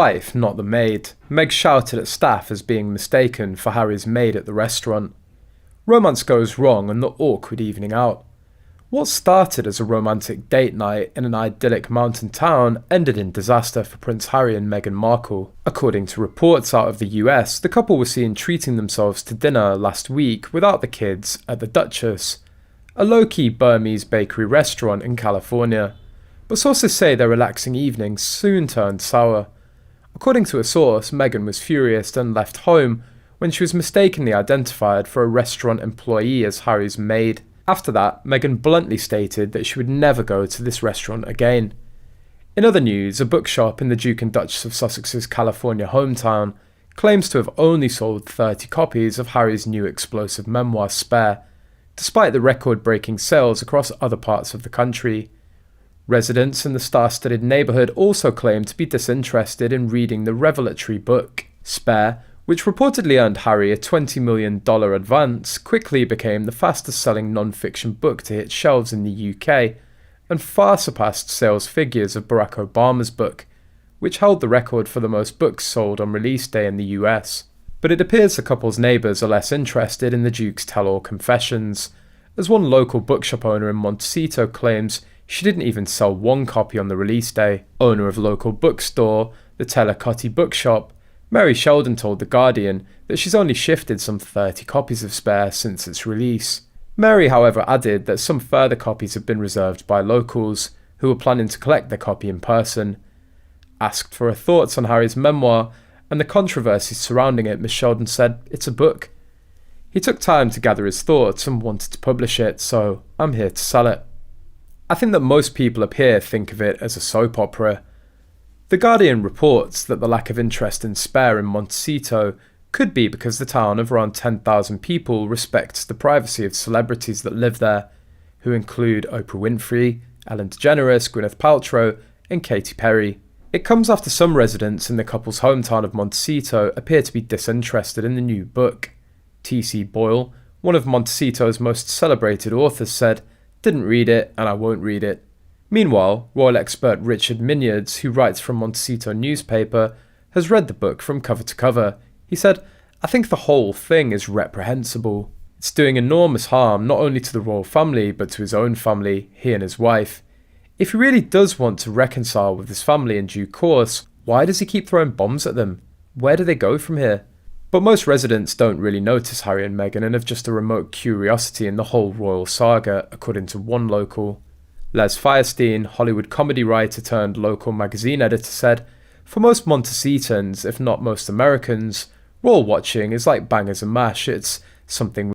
Wife, not the maid. Meg shouted at staff as being mistaken for Harry's maid at the restaurant. Romance goes wrong and the awkward evening out. What started as a romantic date night in an idyllic mountain town ended in disaster for Prince Harry and Meghan Markle. According to reports out of the US, the couple were seen treating themselves to dinner last week without the kids at the Dutchess, a low-key Burmese bakery restaurant in California. But sources say their relaxing evening soon turned sour. According to a source, Meghan was furious and left home when she was mistakenly identified for a restaurant employee as Harry's maid. After that, Meghan bluntly stated that she would never go to this restaurant again. In other news, a bookshop in the Duke and Duchess of Sussex's California hometown claims to have only sold 30 copies of Harry's new explosive memoir Spare, despite the record-breaking sales across other parts of the country. Residents in the star-studded neighbourhood also claim to be disinterested in reading the revelatory book. Spare, which reportedly earned Harry a $20 million advance, quickly became the fastest-selling non-fiction book to hit shelves in the UK, and far surpassed sales figures of Barack Obama's book, which held the record for the most books sold on release day in the US. But it appears the couple's neighbours are less interested in the Duke's tell-all confessions, as one local bookshop owner in Montecito claims she didn't even sell one copy on the release day. Owner of local bookstore, the Tellicotti Bookshop, Mary Sheldon told The Guardian that she's only shifted some 30 copies of Spare since its release. Mary, however, added that some further copies have been reserved by locals, who were planning to collect their copy in person. Asked for her thoughts on Harry's memoir and the controversies surrounding it, Miss Sheldon said, "It's a book. He took time to gather his thoughts and wanted to publish it, so I'm here to sell it." I think that most people up here think of it as a soap opera. The Guardian reports that the lack of interest in Spare in Montecito could be because the town of around 10,000 people respects the privacy of celebrities that live there, who include Oprah Winfrey, Ellen DeGeneres, Gwyneth Paltrow, and Katy Perry. It comes after some residents in the couple's hometown of Montecito appear to be disinterested in the new book. T.C. Boyle, one of Montecito's most celebrated authors, said, "Didn't read it, and I won't read it." Meanwhile, royal expert Richard Minyards, who writes for Montecito newspaper, has read the book from cover to cover. He said, "I think the whole thing is reprehensible. It's doing enormous harm not only to the royal family, but to his own family, he and his wife. If he really does want to reconcile with his family in due course, why does he keep throwing bombs at them? Where do they go from here?" But most residents don't really notice Harry and Meghan and have just a remote curiosity in the whole royal saga, according to one local. Les Firestein, Hollywood comedy writer turned local magazine editor, said, "For most Montecitans, if not most Americans, royal watching is like bangers and mash. It's something